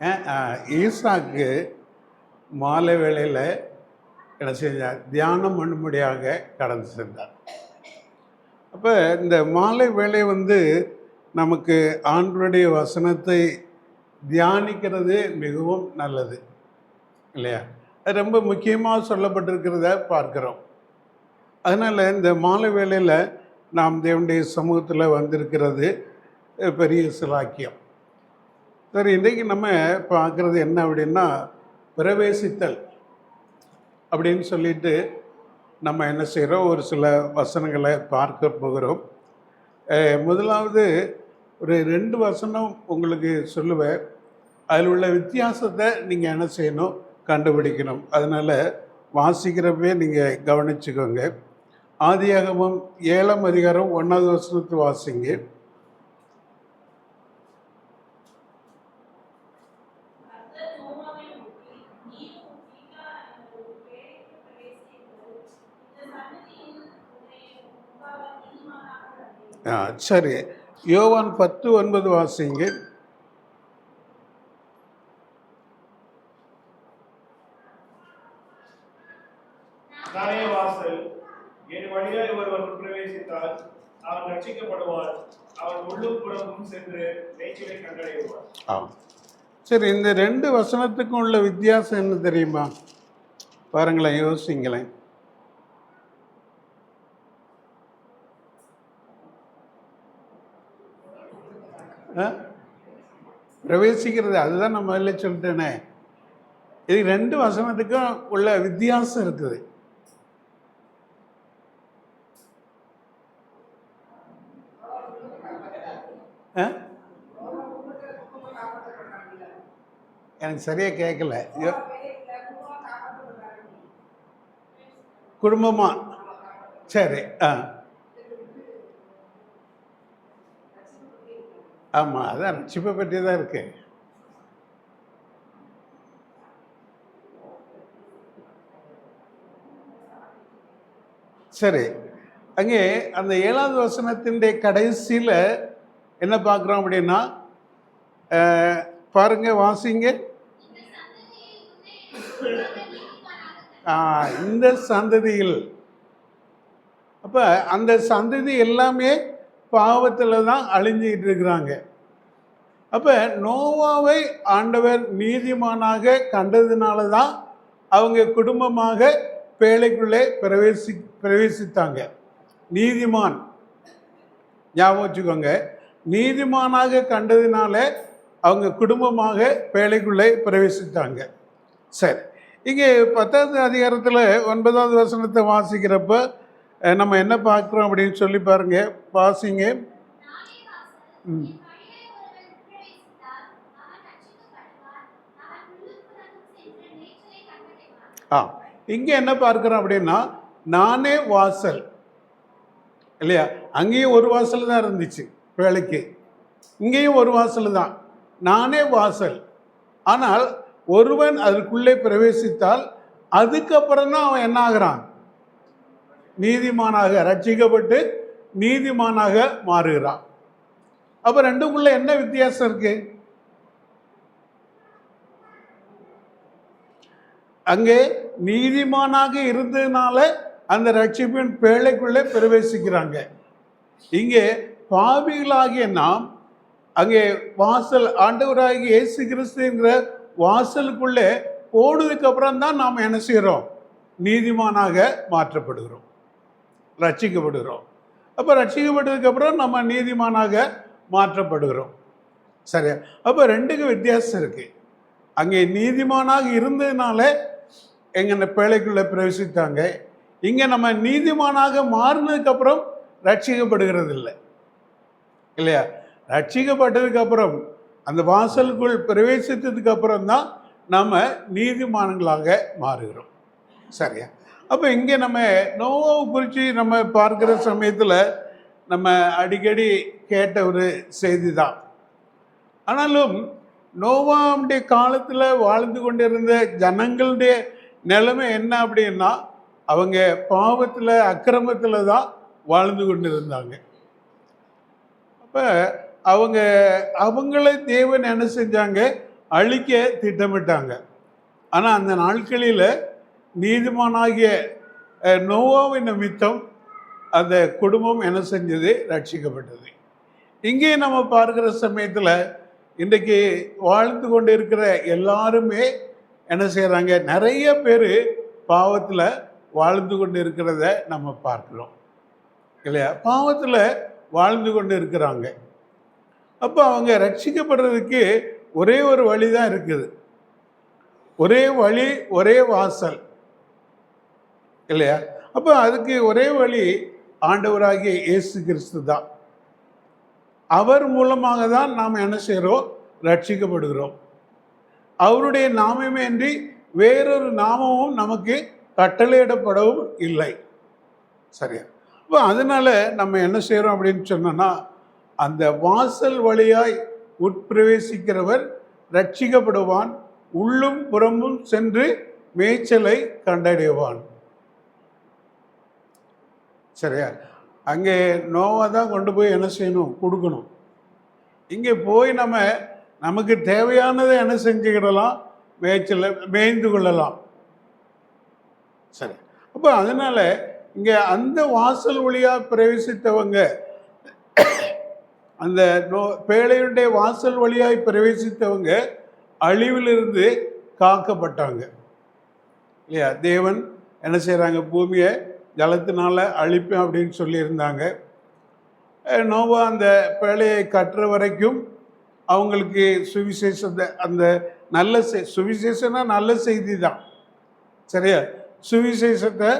அஹ், ஈசாக்கு மாலை வேளையில் என்ன செஞ்சார்? தியானம் பண்ணும்படியாக கடந்து சென்றார். அப்போ இந்த மாலை வேளை நமக்கு ஆண்டவருடைய வசனத்தை தியானிக்கிறது மிகவும் நல்லது இல்லையா? அது ரொம்ப முக்கியமாக சொல்லப்பட்டிருக்கிறத பார்க்குறோம். அதனால் இந்த மாலை வேளையில் நாம் தேவனுடைய சமூகத்தில் வந்திருக்கிறது பெரிய சிலாக்கியம். சரி, இன்றைக்கு நம்ம பார்க்குறது என்ன அப்படின்னா, பிரவேசித்தல் அப்படின்னு சொல்லிட்டு நம்ம என்ன செய்கிறோம், ஒரு சில வசனங்களை பார்க்க போகிறோம். முதலாவது ஒரு 2 வசனம் உங்களுக்கு சொல்லுவேன். அதில் உள்ள வித்தியாசத்தை நீங்கள் என்ன செய்யணும், கண்டுபிடிக்கணும். அதனால் வாசிக்கிறப்பே நீங்கள் கவனிச்சுக்கோங்க. ஆதியாகமம் 7ஆம் அதிகாரம் 1வது வசனத்தை வாசிங்க. சரி, யோவான் 10:9 வாசிங்க. நானே வாசல், என் வழியாய் ஒருவன் பிரவேசித்தால் அவன் ரட்சிக்கப்படுவான், அவன் உள்ளும் புறமும் சென்று மேய்ச்சலை கண்டடைவான். சரி, இந்த 2 வசனத்துக்கும் உள்ள வித்தியாசம் என்ன தெரியுமா? பாருங்களேன், யோசிங்களேன். பிரவேசிக்கிறது அதுதான் நான் முதல்ல சொல்லிட்டேனே. இது 2 வசனத்துக்கும் உள்ள வித்தியாசம் இருக்குது. எனக்கு சரியா கேட்கல. குடும்பமா? சரி. ஆமாம், அதான் ரட்சிப்பை பற்றி தான் இருக்கு. சரி, அங்கே அந்த 7வது வசனத்தின் கடைசியில் என்ன பார்க்குறோம் அப்படின்னா, பாருங்க, வாசிங்க. இந்த சந்ததியில், அப்போ அந்த சந்ததி எல்லாமே பாவத்தில் தான் அழிஞ்சிக்கிட்டு இருக்கிறாங்க. அப்போ நோவாவை ஆண்டவர் நீதிமானாக கண்டதுனால தான் அவங்க குடும்பமாக பேழைக்குள்ளே பிரவேசித்தாங்க. நீதிமான், ஞாபகம் வச்சுக்கோங்க, நீதிமானாக கண்டதுனால அவங்க குடும்பமாக பேழைக்குள்ளே பிரவேசித்தாங்க. சரி, இங்கே 10வது அதிகாரத்தில் 9வது வசனத்தை வாசிக்கிறப்ப நம்ம என்ன பார்க்குறோம் அப்படின்னு சொல்லி பாருங்க, வாசிங்க. இங்கே என்ன பார்க்குறோம் அப்படின்னா, நானே வாசல் இல்லையா? அங்கேயும் ஒரு வாசல் தான் இருந்துச்சு வேலைக்கு, இங்கேயும் ஒரு வாசல் தான். நானே வாசல். ஆனால் ஒருவன் அதற்குள்ளே பிரவேசித்தால் அதுக்கப்புறம் தான் அவன் என்ன ஆகிறான்? நீதிமானாக, ரட்சிக்கப்பட்டு நீதிமானாக மாறுகிறான். அப்போ ரெண்டுக்குள்ள என்ன வித்தியாசம் இருக்கு? அங்கே நீதிமானாக இருந்ததுனால அந்த ரட்சிப்பின் பேழைக்குள்ளே பிரவேசிக்கிறாங்க. இங்கே பாவிகளாகிய நாம் அங்கே வாசல், ஆண்டவராகிய இயேசு கிறிஸ்துங்கிற வாசலுக்குள்ளே போனதுக்கு அப்புறம் தான் நாம் என்ன செய்கிறோம்? நீதிமானாக மாற்றப்படுகிறோம், ரட்சிக்கப்படுகிறோம். அப்போ ரட்சிக்கப்பட்டதுக்கு அப்புறம் நம்ம நீதிமானாக மாற்றப்படுகிறோம். சரியா? அப்போ 2க்கும் வித்தியாசம் இருக்கு. அங்கே நீதிமானாக இருந்ததுனால எங்க பேழைக்குள்ளே பிரவேசித்தாங்க. இங்கே நம்ம நீதிமானாக மாறினதுக்கு அப்புறம் ரட்சிக்கப்படுகிறது இல்லை இல்லையா? ரட்சிக்கப்பட்டதுக்கு அப்புறம் அந்த வாசலுக்குள் பிரவேசித்ததுக்கு அப்புறம் தான் நம்ம நீதிமான்களாக மாறுகிறோம். சரியா? அப்போ இங்கே நம்ம நோவாவை குறித்து நம்ம பார்க்குற சமயத்தில் நம்ம அடிக்கடி கேட்ட ஒரு செய்தி தான். ஆனாலும் நோவாவுடைய காலத்தில் வாழ்ந்து கொண்டிருந்த ஜனங்களுடைய நிலைமை என்ன அப்படின்னா, அவங்க பாவத்தில், அக்கிரமத்தில் தான் வாழ்ந்து கொண்டு இருந்தாங்க. அப்போ அவங்க அவங்கள தேவன் என்ன செஞ்சாங்க, அழிக்க திட்டமிட்டாங்க. ஆனால் அந்த நாட்களில் நீதிமானாகிய நோவாவின் நிமித்தம் அந்த குடும்பம் என்ன செஞ்சது, ரட்சிக்கப்பட்டது. இங்கே நம்ம பார்க்குற சமயத்தில் இன்றைக்கு வாழ்ந்து கொண்டு இருக்கிற எல்லாருமே என்ன செய்கிறாங்க, நிறைய பேர் பாவத்தில் வாழ்ந்து கொண்டு இருக்கிறத நம்ம பார்க்குறோம் இல்லையா? பாவத்தில் வாழ்ந்து கொண்டு இருக்கிறாங்க. அப்போ அவங்க ரட்சிக்கப்படுறதுக்கு ஒரே ஒரு வழி தான் இருக்குது. ஒரே வழி, ஒரே வாசல் இல்லையா? அப்போ அதுக்கு ஒரே வழி ஆண்டவராகிய இயேசு கிறிஸ்து தான். அவர் மூலமாக தான் நாம் என்ன செய்கிறோம், ரட்சிக்கப்படுகிறோம். அவருடைய நாமமே அன்றி வேறொரு நாமமும் நமக்கு கட்டளையிடப்படவும் இல்லை. சரியா? அப்போ அதனால நம்ம என்ன செய்கிறோம் அப்படின்னு சொன்னோன்னா, அந்த வாசல் வழியாய் உட்பிரவேசிக்கிறவர் ரட்சிக்கப்படுவான், உள்ளும் புறமும் சென்று மேய்ச்சலை கண்டடைவான். சரியா? அங்கே நோவா தான் கொண்டு போய் என்ன செய்யணும், கொடுக்கணும். இங்கே போய் நமக்கு தேவையானதை என்ன செஞ்சுக்கிடலாம், மேய்ச்சலை மேய்ந்து கொள்ளலாம். சரி. அப்போ அதனால இங்கே அந்த வாசல் வழியாக பிரவேசித்தவங்க, அந்த பேழையுடைய வாசல் வழியாய் பிரவேசித்தவங்க அழிவிலிருந்து காக்கப்பட்டாங்க இல்லையா? தேவன் என்ன செய்கிறாங்க, பூமியை ஜலத்தினால அழிப்பேன் அப்படின்னு சொல்லியிருந்தாங்க. நோவா அந்த பேழையை கட்டுற வரைக்கும் அவங்களுக்கு சுவிசேஷத்தை, அந்த நல்ல சுவிசேஷம்னா நல்ல செய்தி தான். சரியா? சுவிசேஷத்தை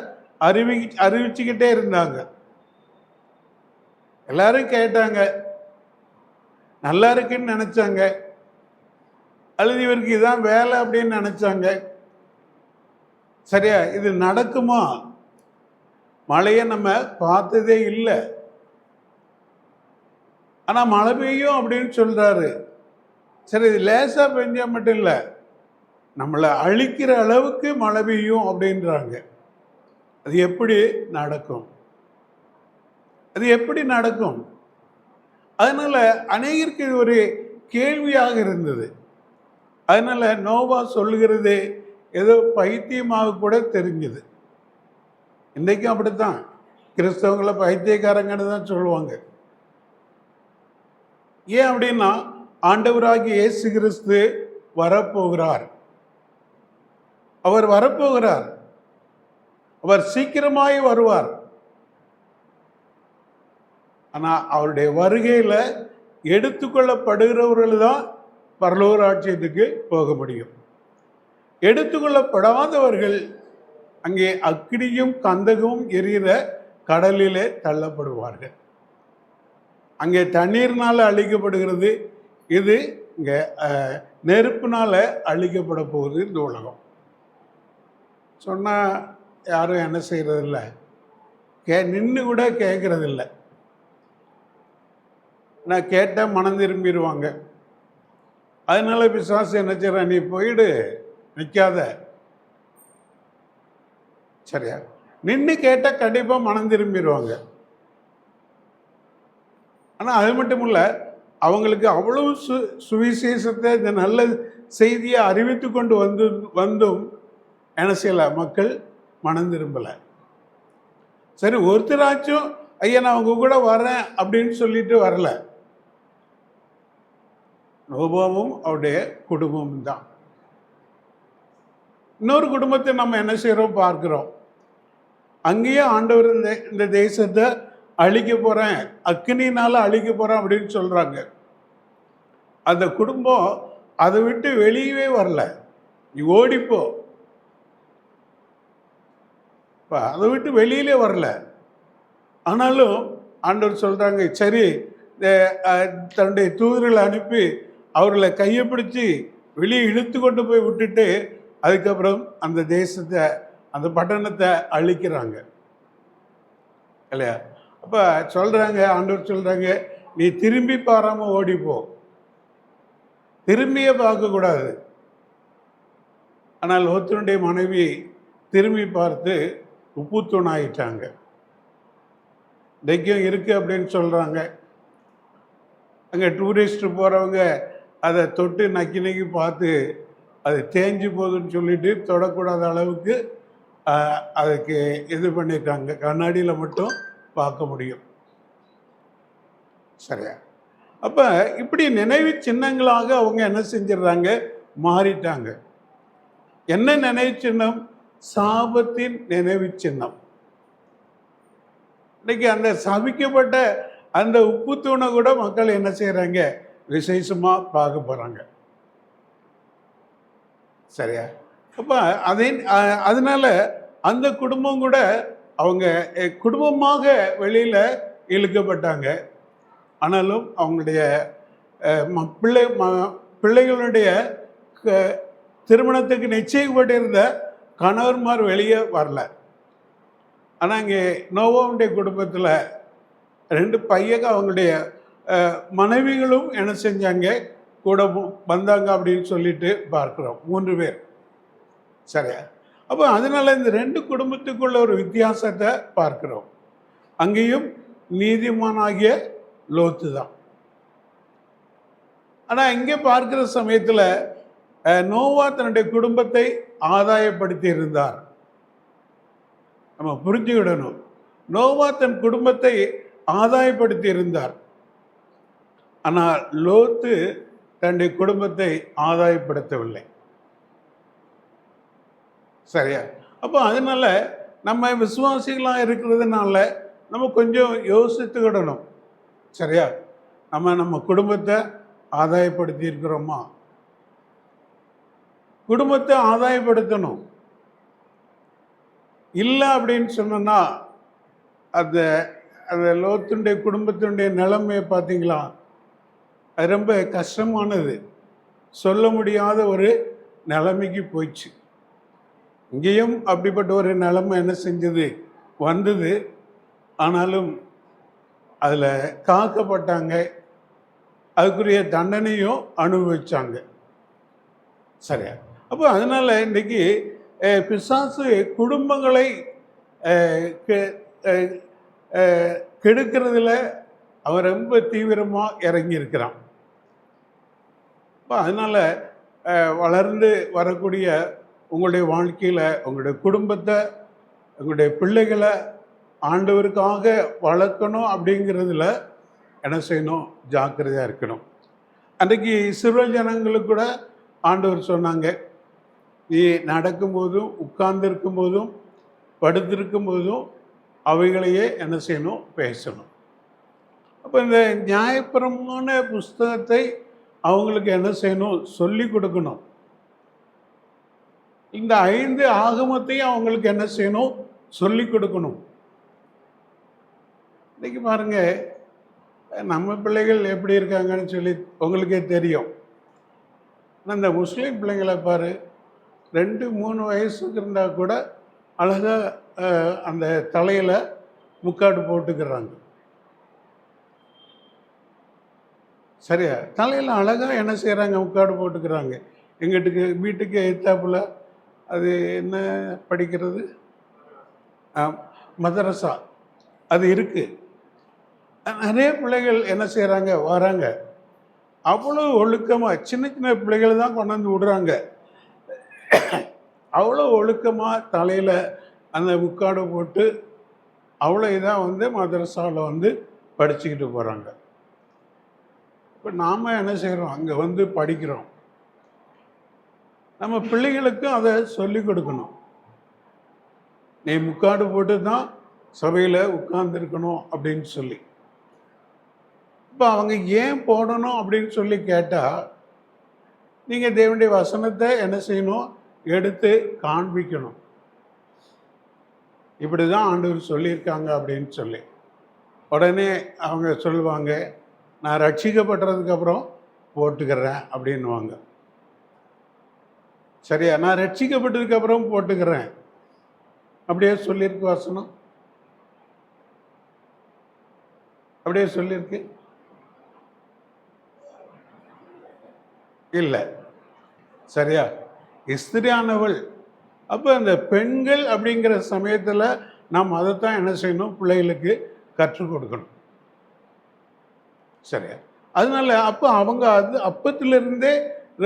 அறிவிச்சுக்கிட்டே இருந்தாங்க. எல்லாரும் கேட்டாங்க, நல்லா இருக்குன்னு நினைச்சாங்க, அல்லது இவருக்கு இதான் வேலை அப்படின்னு நினைச்சாங்க. சரியா? இது நடக்குமா? மழையை நம்ம பார்த்ததே இல்லை, ஆனால் மழை பெய்யும் அப்படின்னு சொல்றாரு. சரி, இது லேசாக பெஞ்சா மட்டும் இல்லை, நம்மளை அழிக்கிற அளவுக்கு மழை பெய்யும் அப்படின்றாங்க. அது எப்படி நடக்கும்? அது எப்படி நடக்கும்? அதனால அநேகருக்கு இது ஒரு கேள்வியாக இருந்தது. அதனால நோவா சொல்லுகிறது ஏதோ பைத்தியமாக கூட தெரிஞ்சுது. இன்றைக்கும் அப்படித்தான், கிறிஸ்தவங்களை பைத்தியக்காரங்கன்னு தான் சொல்லுவாங்க. ஏன் அப்படின்னா, ஆண்டவராகிய இயேசு கிறிஸ்து வரப்போகிறார். அவர் வரப்போகிறார். அவர் சீக்கிரமாய் வருவார். ஆனால் அவருடைய வருகையில் எடுத்துக்கொள்ளப்படுகிறவர்கள் தான் பரலோக ராஜ்யத்துக்கு போக முடியும். எடுத்துக்கொள்ளப்படாதவர்கள் அங்கே அக்கினியும் கந்தகமும் எரிகிற கடலிலே தள்ளப்படுவார்கள். அங்கே தண்ணீர்னால அழிக்கப்படுகிறது, இது இங்கே நெருப்புனால அழிக்கப்பட போகுது இந்த உலகம். சொன்னால் யாரும் என்ன செய்கிறதில்ல, நின்று கூட கேட்கறதில்ல. நான் கேட்டால் மனம் திரும்பிடுவாங்க. அதனால பிசாசு என்ன செய்கிறான், நீ போயிடு, நிற்காத. சரியா? நின்று கேட்டால் கண்டிப்பாக மனம் திரும்பிடுவாங்க. ஆனால் அது மட்டும் இல்லை, அவங்களுக்கு அவ்வளவு சுவிசேஷத்தை, இந்த நல்ல செய்தியை அறிவித்து கொண்டு வந்தும் என்ன செய்யலை, மக்கள் மனம் திரும்பலை. சரி, ஒருத்தராச்சும் ஐயா நான் அவங்க கூட வரேன் அப்படின்னு சொல்லிட்டு வரல. நோவாவும் அவருடைய குடும்பமும் தான். இன்னொரு குடும்பத்தை நம்ம என்ன செய்கிறோம் பார்க்குறோம். அங்கேயே ஆண்டவர் இந்த தேசத்தை அழிக்க போகிறேன், அக்னினால அழிக்க போகிறேன் அப்படின்னு சொல்கிறாங்க. அந்த குடும்பம் அதை விட்டு வெளியவே வரல. நீ ஓடிப்போ, அதை விட்டு வெளியிலே வரல. ஆனாலும் ஆண்டவர் சொல்கிறாங்க, சரி தன்னுடைய தூதர்களை அனுப்பி அவர்களை கையை பிடிச்சி வெளியே இழுத்து கொண்டு போய் விட்டுட்டு அதுக்கப்புறம் அந்த தேசத்தை, அந்த பட்டணத்தை அழிக்கிறாங்க இல்லையா? அப்போ சொல்கிறாங்க, ஆண்டவர் சொல்கிறாங்க, நீ திரும்பி பாராமல் ஓடிப்போ, திரும்பியே பார்க்கக்கூடாது. ஆனால் லோத்தினுடைய மனைவி திரும்பி பார்த்து உப்பு தூணாயிட்டாங்க. தைக்கியம் இருக்குது அப்படின்னு சொல்கிறாங்க. அங்கே டூரிஸ்ட்டு போகிறவங்க அதை தொட்டு நக்கி நக்கி பார்த்து அது தேஞ்சு போகுதுன்னு சொல்லிட்டு தொடக்கூடாத அளவுக்கு அதுக்கு இது பண்ணியிருக்காங்க. கண்ணாடியில் மட்டும் பார்க்க முடியும். சரியா? அப்போ இப்படி நினைவு சின்னங்களாக அவங்க என்ன செஞ்சிடறாங்க, மாறிட்டாங்க. என்ன நினைவு சின்னம்? சாபத்தின் நினைவு சின்னம். இன்னைக்கு அந்த சபிக்கப்பட்ட அந்த உப்பு தூணை கூட மக்கள் என்ன செய்கிறாங்க, விசேஷமாக பார்க்க போகிறாங்க. சரியா? அப்போ அதனால அந்த குடும்பம் கூட அவங்க குடும்பமாக வெளியில் இழுக்கப்பட்டாங்க. ஆனாலும் அவங்களுடைய பிள்ளைகளுடைய திருமணத்துக்கு நிச்சயிக்கப்பட்டிருந்த கணவன்மார் வெளியே வரல. ஆனால் இங்கே நோவாவுடைய குடும்பத்தில் 2 பையங்க அவங்களுடைய மனைவிகளும் என்ன செஞ்சாங்க, கூட வந்தாங்க அப்படின்னு சொல்லிட்டு பார்க்குறோம். 3 பேர். சரியா? அப்போ அதனால இந்த 2 குடும்பத்துக்குள்ள ஒரு வித்தியாசத்தை பார்க்கிறோம். அங்கேயும் நீதிமானாகிய லோத்து தான். ஆனால் இங்கே பார்க்கிற சமயத்தில் நோவா தன்னுடைய குடும்பத்தை ஆதாயப்படுத்தி இருந்தார். நம்ம புரிஞ்சுக்கிடணும். நோவா தன் குடும்பத்தை ஆதாயப்படுத்தி இருந்தார். ஆனால் லோத்து தன்னுடைய குடும்பத்தை ஆதாயப்படுத்தவில்லை. சரியா? அப்போ அதனால நம்ம விசுவாசிகளாக இருக்கிறதுனால நம்ம கொஞ்சம் யோசித்துக்கிடணும். சரியா? நம்ம குடும்பத்தை ஆதாயப்படுத்தி இருக்கிறோமா? குடும்பத்தை ஆதாயப்படுத்தணும். இல்லை அப்படின்னு சொன்னோன்னா அந்த அந்த லோத்துடைய குடும்பத்தினுடைய நிலைமையை பார்த்தீங்களா, அது ரொம்ப கஷ்டமானது. சொல்ல முடியாத ஒரு நிலைமைக்கு போயிடுச்சு. இங்கேயும் அப்படிப்பட்ட ஒரு நிலைமை என்ன செஞ்சது, வந்தது. ஆனாலும் அதில் காக்கப்பட்டாங்க. அதுக்குரிய தண்டனையும் அனுபவிச்சாங்க. சரியா? அப்போ அதனால் இன்றைக்கி பிசாசு குடும்பங்களை கெடுக்கிறதுல அவன் ரொம்ப தீவிரமாக இறங்கியிருக்கிறான். இப்போ அதனால் வளர்ந்து வரக்கூடிய உங்களுடைய வாழ்க்கையில் உங்களுடைய குடும்பத்தை, உங்களுடைய பிள்ளைகளை ஆண்டவருக்காக வளர்க்கணும். அப்படிங்கிறதுல என்ன செய்யணும், ஜாக்கிரதையாக இருக்கணும். அன்றைக்கு இஸ்ரவேல் ஜனங்களுக்கு கூட ஆண்டவர் சொன்னாங்க, நீ நடக்கும்போதும் உட்கார்ந்துருக்கும் போதும் படுத்திருக்கும் போதும் அவைகளையே என்ன செய்யணும், பேசணும். அப்போ இந்த நியாயப்பிரமாண புஸ்தகத்தை அவங்களுக்கு என்ன செய்யணும், சொல்லி கொடுக்கணும். இந்த 5 ஆகமத்தையும் அவங்களுக்கு என்ன செய்யணும், சொல்லி கொடுக்கணும். இன்னைக்கு பாருங்க, நம்ம பிள்ளைகள் எப்படி இருக்காங்கன்னு சொல்லி உங்களுக்கே தெரியும். அந்த முஸ்லீம் பிள்ளைங்களை பாரு, 2-3 வயசுக்கு இருந்தால் கூட அழகாக அந்த தலையில் முக்காடு போட்டுக்கிறாங்க. சரியா? தலையில் அழகாக என்ன செய்கிறாங்க, முக்காடு போட்டுக்கிறாங்க. எங்கிட்டுக்கு வீட்டுக்கு எத்தாப்புல அது என்ன படிக்கிறது, மதரசா அது இருக்குது. நிறைய பிள்ளைகள் என்ன செய்கிறாங்க, வராங்க. அவ்வளோ ஒழுக்கமாக சின்ன சின்ன பிள்ளைகள் தான் கொண்டாந்து விடுறாங்க. அவ்வளோ ஒழுக்கமாக தலையில் அந்த முக்காடு போட்டு அவ்வளோ இதாக மதரசாவில் படிச்சுக்கிட்டு போகிறாங்க. இப்போ நாம் என்ன செய்கிறோம், அங்கே படிக்கிறோம். நம்ம பிள்ளைகளுக்கும் அதை சொல்லி கொடுக்கணும். நீ முக்காடு போட்டு தான் சபையில் உட்கார்ந்துருக்கணும் அப்படின்னு சொல்லி. இப்போ அவங்க ஏன் போடணும் அப்படின்னு சொல்லி கேட்டால், நீங்கள் தேவனுடைய வசனத்தை என்ன செய்யணும், எடுத்து காண்பிக்கணும். இப்படி தான் ஆண்டவர் சொல்லியிருக்காங்க அப்படின்னு சொல்லி. உடனே அவங்க சொல்லுவாங்க, நான் ரட்சிக்கப்பட்டதுக்கப்புறம் போட்டுக்கிறேன் அப்படின்வாங்க. சரியா? நான் ரட்சிக்கப்பட்டதுக்கப்புறம் போட்டுக்கிறேன் அப்படியே சொல்லியிருக்கு வசனம், அப்படியே சொல்லியிருக்கு இல்லை. சரியா? ஸ்திரியானவள். அப்போ அந்த பெண்கள் அப்படிங்கிற சமயத்தில் நாம் அதைத்தான் என்ன செய்யணும், பிள்ளைகளுக்கு கற்றுக் கொடுக்கணும். சரியா? அதனால அப்போ அவங்க அது அப்பத்திலிருந்தே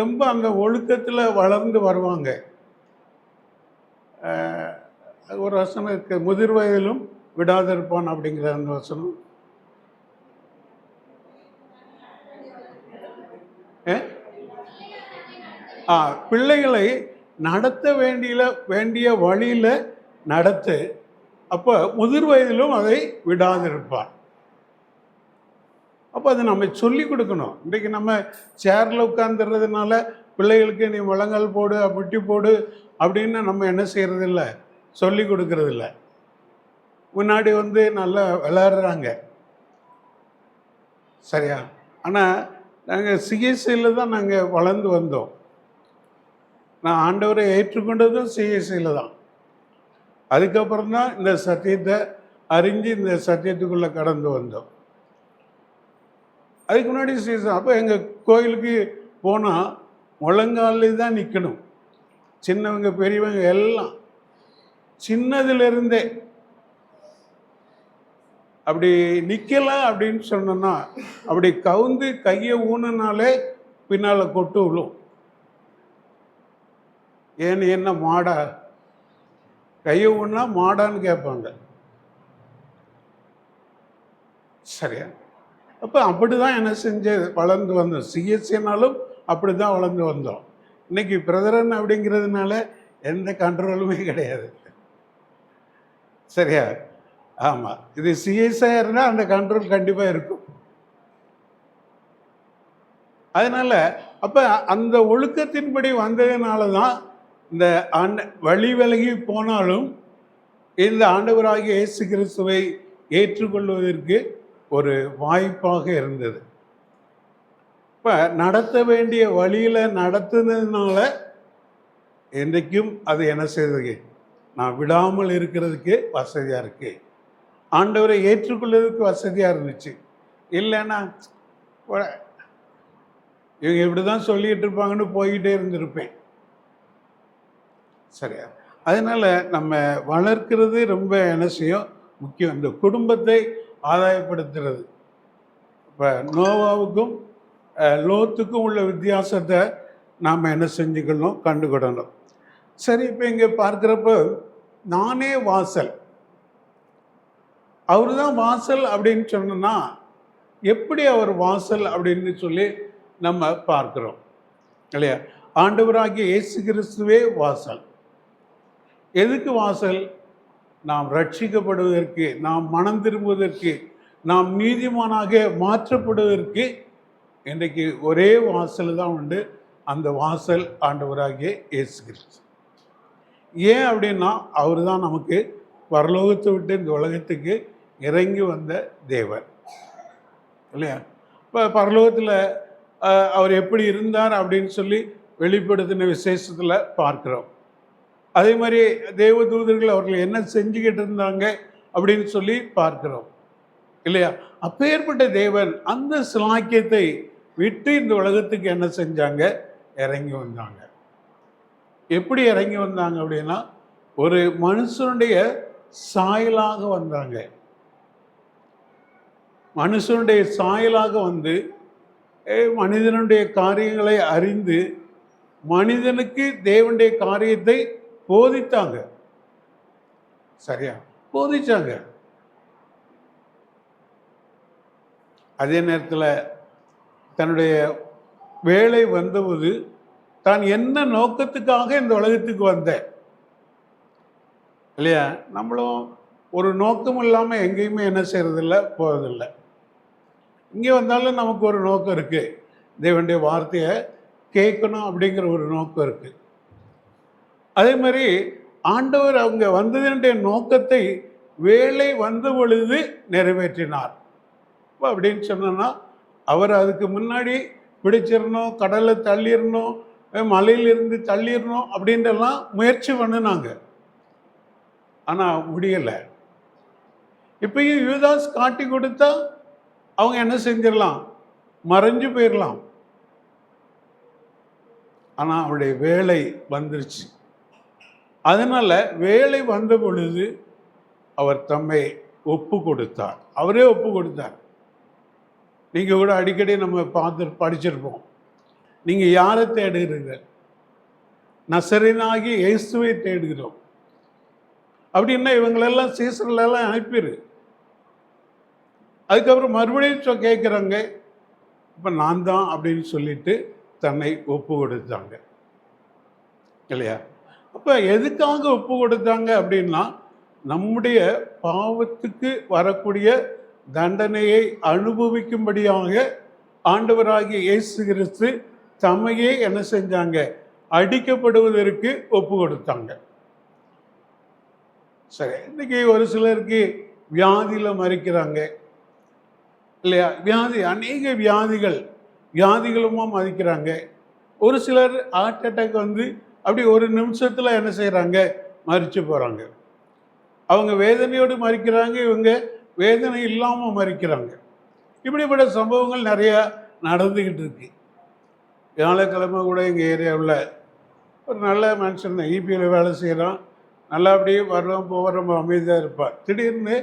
ரொம்ப அந்த ஒழுக்கத்தில் வளர்ந்து வருவாங்க. அஹ், ஒரு வசனம் இருக்கு, முதிர் வயதிலும் விடாதிருப்பான் அப்படிங்கிற அந்த வசனம். அஹ், பிள்ளைகளை நடத்த வேண்டிய வழியில நடத்து. அப்போ முதிர் வயதிலும் அதை விடாதிருப்பான். அப்போ அதை நம்ம சொல்லி கொடுக்கணும். இன்றைக்கு நம்ம சேரில் உட்காந்துடுறதுனால பிள்ளைகளுக்கு நீ முழங்கால் போடு முட்டி போடு அப்படின்னு நம்ம என்ன செய்கிறதில்ல, சொல்லி கொடுக்கறதில்ல. முன்னாடி நல்லா விளையாடுறாங்க, சரியா? ஆனால் நாங்கள் சிஎஸ்சியில் தான் நாங்கள் வளர்ந்து வந்தோம். நான் ஆண்டவரை ஏற்றுக்கொண்டதும் சிஎஸ்சியில் தான். அதுக்கப்புறம் தான் இந்த சத்தியத்தை அறிஞ்சு இந்த சத்தியத்துக்குள்ளே கடந்து வந்தோம். அதுக்கு முன்னாடி சீசன் அப்போ எங்கள் கோயிலுக்கு போனால் முழங்காலே தான் நிற்கணும். சின்னவங்க பெரியவங்க எல்லாம் சின்னதுலேருந்தே அப்படி நிற்கலாம் அப்படின்னு சொன்னோன்னா அப்படி கவுந்து கையை ஊனுனாலே பின்னால் கொட்டு விழும். ஏன்னு என்ன மாடா, கையை ஊன்னா மாடான்னு கேட்பாங்க, சரியா? அப்போ அப்படி தான் என்ன செஞ்சு வளர்ந்து வந்தோம். சிஎஸ்சினாலும் அப்படி தான் வளர்ந்து வந்தோம். இன்னைக்கு பிரதரன் அப்படிங்கிறதுனால எந்த கண்ட்ரோலுமே கிடையாது, சரியா? ஆமாம், இது சிஎஸ்ஐயாக இருந்தால் அந்த கண்ட்ரோல் கண்டிப்பாக இருக்கும். அதனால் அப்போ அந்த ஒழுக்கத்தின்படி வந்ததுனால தான் இந்த வழி விலகி போனாலும் இந்த ஆண்டவராகிய இயேசு கிறிஸ்துவை ஏற்றுக்கொள்வதற்கு ஒரு வாய்ப்பாக இருந்தது. இப்போ நடத்த வேண்டிய வழியில் நடத்துனதுனால என்றைக்கும் அது என்ன செய்யுது, நான் விடாமல் இருக்கிறதுக்கு வசதியாக இருக்கு. ஆண்டவரை ஏற்றுக்கொள்வதற்கு வசதியாக இருந்துச்சு. இல்லைன்னா இவங்க இப்படி தான் சொல்லிகிட்டு இருப்பாங்கன்னு போய்கிட்டே இருந்திருப்பேன், சரியா? அதனால் நம்ம வளர்க்கிறது ரொம்ப என்ன செய்யும், முக்கியம். இந்த குடும்பத்தை ஆதாயப்படுத்துறது. இப்போ நோவாவுக்கும் லோத்துக்கும் உள்ள வித்தியாசத்தை நாம் என்ன செஞ்சுக்கணும், கண்டுக்கிடணும். சரி, இப்போ இங்கே பார்க்குறப்ப நானே வாசல், அவர் தான் வாசல் அப்படின்னு சொன்னோன்னா எப்படி அவர் வாசல் அப்படின்னு சொல்லி நம்ம பார்க்குறோம், இல்லையா? ஆண்டவராகிய இயேசு கிறிஸ்துவே வாசல். எதுக்கு வாசல்? நாம் ரட்சிக்கப்படுவதற்கு, நாம் மனம் திரும்புவதற்கு, நாம் நீதிமானாக மாற்றப்படுவதற்கு இன்றைக்கு ஒரே வாசல் தான் உண்டு. அந்த வாசல் ஆண்டவராகிய இயேசு கிறிஸ்து. ஏன் அப்படின்னா அவர் தான் நமக்கு பரலோகத்தை விட்டு இந்த உலகத்துக்கு இறங்கி வந்த தேவன், இல்லையா? இப்போ பரலோகத்தில் அவர் எப்படி இருந்தார் அப்படின்னு சொல்லி வெளிப்படுத்தின விசேஷத்தில் பார்க்குறோம். அதே மாதிரி தேவதூதர்கள் அவர்கள் என்ன செஞ்சுக்கிட்டு இருந்தாங்க அப்படின்னு சொல்லி பார்க்கிறோம், இல்லையா? அப்பேற்பட்ட தேவன் அந்த சிலாக்கியத்தை விட்டு இந்த உலகத்துக்கு என்ன செஞ்சாங்க, இறங்கி வந்தாங்க. எப்படி இறங்கி வந்தாங்க அப்படின்னா ஒரு மனுஷனுடைய சாயலாக வந்தாங்க. மனுஷனுடைய சாயலாக வந்து மனிதனுடைய காரியங்களை அறிந்து மனிதனுக்கு தேவனுடைய காரியத்தை போதித்தாங்க, சரியா? போதிச்சாங்க. அதே நேரத்தில் தன்னுடைய வேலை வந்தபோது தான் என்ன நோக்கத்துக்காக இந்த உலகத்துக்கு வந்த, இல்லையா? நம்மளும் ஒரு நோக்கம் இல்லாமல் எங்கேயுமே என்ன செய்யறதில்ல, போகிறதில்லை. இங்கே வந்தாலும் நமக்கு ஒரு நோக்கம் இருக்குது, தேவனுடைய வார்த்தையை கேட்கணும் அப்படிங்கிற ஒரு நோக்கம் இருக்குது. அதே மாதிரி ஆண்டவர் அவங்க வந்ததனுடைய நோக்கத்தை வேலை வந்த பொழுது நிறைவேற்றினார். அப்படின்னு சொன்னோன்னா அவர் அதுக்கு முன்னாடி பிடிச்சிடணும், கடலை தள்ளிடணும், மலையிலிருந்து தள்ளிடணும் அப்படின்றலாம் முயற்சி பண்ணினாங்க, ஆனால் முடியலை. இப்பயும் யூதாஸ் காட்டி கொடுத்தா அவங்க என்ன செஞ்சிடலாம், மறைஞ்சு போயிடலாம். ஆனால் அவருடைய வேலை வந்துருச்சு. அதனால வேலை வந்த பொழுது அவர் தம்மை ஒப்பு கொடுத்தார், அவரே ஒப்பு கொடுத்தார். நீங்கள் கூட அடிக்கடி நம்ம படிச்சிருப்போம். நீங்கள் யாரை தேடுகிறீர்கள்? நசரேயனாகிய இயேசுவை தேடுகிறோம். அப்படின்னா இவங்களெல்லாம் சீசர்களெல்லாம் அனுப்பிடு. அதுக்கப்புறம் மறுபடியும் கேட்குறாங்க, இப்போ நான் தான் அப்படின்னு சொல்லிட்டு தன்னை ஒப்பு கொடுத்தாங்க இல்லையா? அப்போ எதுக்காக ஒப்பு கொடுத்தாங்க அப்படின்னா, நம்முடைய பாவத்துக்கு வரக்கூடிய தண்டனையை அனுபவிக்கும்படியாக ஆண்டவராகிய இயேசு கிறிஸ்து தம்மையே என்ன செஞ்சாங்க? அடிக்கப்படுவதற்கு ஒப்பு கொடுத்தாங்க. சரி, இன்னைக்கு ஒரு சிலருக்கு வியாதியில் மறிக்கிறாங்க இல்லையா? அநேக வியாதிகளுமா மதிக்கிறாங்க. ஒரு சிலர் ஹார்ட் அட்டாக் வந்து அப்படி ஒரு நிமிஷத்தில் என்ன செய்கிறாங்க? மறித்து போகிறாங்க. அவங்க வேதனையோடு மறிக்கிறாங்க, இவங்க வேதனை இல்லாமல் மறிக்கிறாங்க. இப்படிப்பட்ட சம்பவங்கள் நிறையா நடந்துக்கிட்டு இருக்கு. வியாழக்கிழமை கூட எங்கள் ஏரியாவில் ஒரு நல்ல மனுஷன் ஈபியில் வேலை செய்கிறான், நல்லா அப்படியே வர்றோம் போகிறோம், ரொம்ப அமைதியாக இருப்பார். திடீர்னு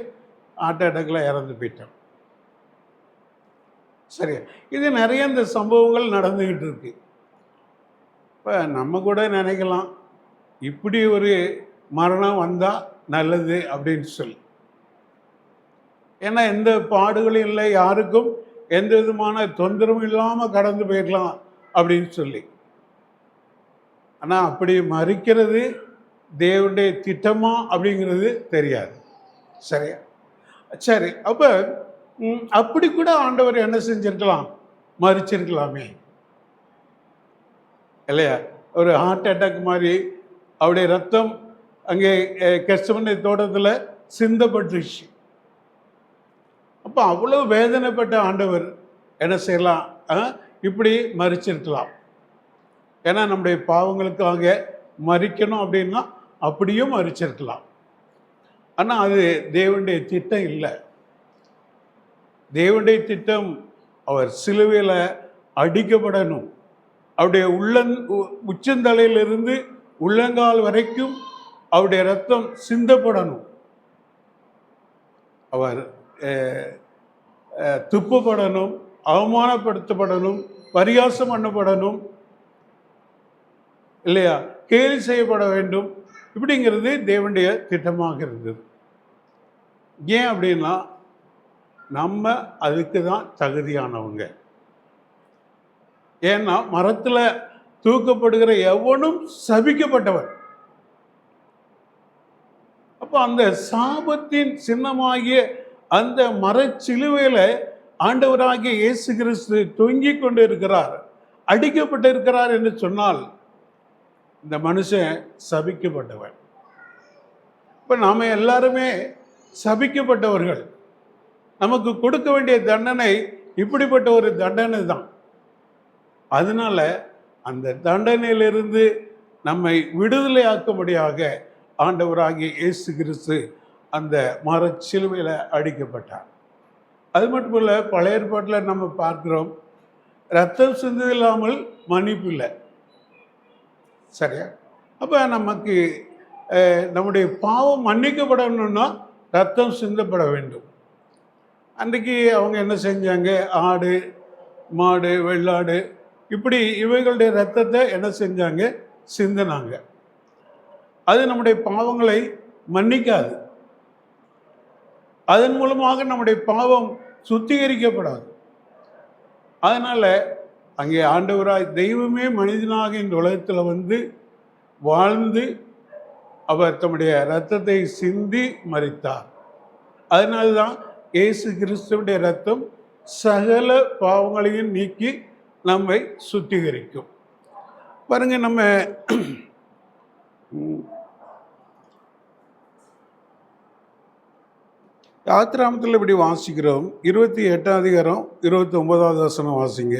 ஹார்ட் அட்டாக்கில் இறந்து போயிட்டான். சரி, இது நிறைய இந்த சம்பவங்கள் நடந்துக்கிட்டு இருக்கு. இப்போ நம்ம கூட நினைக்கலாம், இப்படி ஒரு மரணம் வந்தால் நல்லது அப்படின்னு சொல்லி. ஏன்னா எந்த பாடுகளும் இல்லை, யாருக்கும் எந்த விதமான தொந்தரவும் இல்லாமல் கடந்து போயிடலாம் அப்படின்னு சொல்லி. ஆனால் அப்படி மறிக்கிறது தேவனுடைய திட்டமா அப்படிங்கிறது தெரியாது. சரியா? சரி, அப்போ அப்படி கூட ஆண்டவர் என்ன செஞ்சிருக்கலாம்? மறிச்சிருக்கலாமே இல்லையா? ஒரு ஹார்ட் அட்டாக் மாதிரி அவருடைய ரத்தம் அங்கே கெத்செமனே தோட்டத்தில் சிந்தப்பட்டுருச்சு. அப்போ அவ்வளோ வேதனைப்பட்ட ஆண்டவர் என்ன செய்யலாம்? இப்படி மறிச்சிருக்கலாம். ஏன்னா நம்முடைய பாவங்களுக்காக மறிக்கணும் அப்படின்னா அப்படியும் மறிச்சிருக்கலாம். ஆனால் அது தேவனுடைய திட்டம் இல்லை. தேவனுடைய திட்டம் அவர் சிலுவையில் அடிக்கப்படணும், அவருடைய உச்சந்தலையிலிருந்து உள்ளங்கால் வரைக்கும் அவருடைய ரத்தம் சிந்தப்படணும், அவர் துப்பப்படணும், அவமானப்படுத்தப்படணும், பரிகாசம் பண்ணப்படணும் இல்லையா? கேலி செய்யப்பட வேண்டும். இப்படிங்கிறது தேவனுடைய திட்டமாக இருந்தது. ஏன் அப்படின்னா நம்ம அதுக்கு தான் தகுதியானவங்க. ஏன்னா மரத்தில் தூக்கப்படுகிற எவனும் சபிக்கப்பட்டவன். அப்போ அந்த சாபத்தின் சின்னமாகிய அந்த மரச்சிலுவையில் ஆண்டவராகிய இயேசு கிறிஸ்து தொங்கிக் கொண்டு இருக்கிறார், அடிக்கப்பட்டு இருக்கிறார் என்று சொன்னால் இந்த மனுஷன் சபிக்கப்பட்டவன். இப்போ நாம் எல்லாருமே சபிக்கப்பட்டவர்கள். நமக்கு கொடுக்க வேண்டிய தண்டனை இப்படிப்பட்ட ஒரு தண்டனை தான். அதனால அந்த தண்டனையிலிருந்து நம்மை விடுதலை ஆக்கும்படியாக ஆண்டவராகிய இயேசு கிறிஸ்து அந்த மரச்சிலுவையில் அடிக்கப்பட்டார். அது மட்டுமல்ல, பழைய ஏற்பாட்டில் நம்ம பார்க்கிறோம், ரத்தம் சிந்தது இல்லாமல் மன்னிப்பு இல்லை. சரியா? அப்போ நமக்கு நம்முடைய பாவம் மன்னிக்கப்படணும்னா ரத்தம் சிந்தப்பட வேண்டும். அன்றைக்கு அவங்க என்ன செஞ்சாங்க? ஆடு, மாடு, வெள்ளாடு இப்படி இவைகளுடைய ரத்தத்தை என்ன செஞ்சாங்க? சிந்தினாங்க. அது நம்முடைய பாவங்களை மன்னிக்காது. அதன் மூலமாக நம்முடைய பாவம் சுத்திகரிக்கப்படாது. அதனால் அங்கே ஆண்டவராய் தெய்வமே மனிதனாக இந்த உலகத்தில் வந்து வாழ்ந்து அவர் தம்முடைய இரத்தத்தை சிந்தி மரித்தார். அதனால தான் இயேசு கிறிஸ்துவுடைய இரத்தம் சகல பாவங்களையும் நீக்கி நம்மை சுத்திகரிக்கும். பாருங்க, நம்ம யாத்திராமத்தில் இப்படி வாசிக்கிறோம். 28 அதிகாரம் 29வது வசனம் வாசிங்க.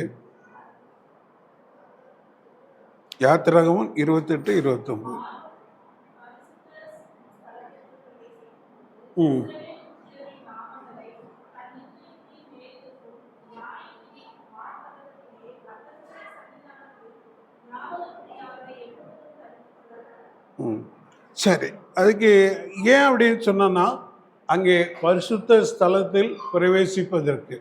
யாத்திராகமம் 28, 29. சரி, அதுக்கு ஏன் அப்படின்னு சொன்னா, அங்கே பரிசுத்த ஸ்தலத்தில் பிரவேசிப்பதற்கு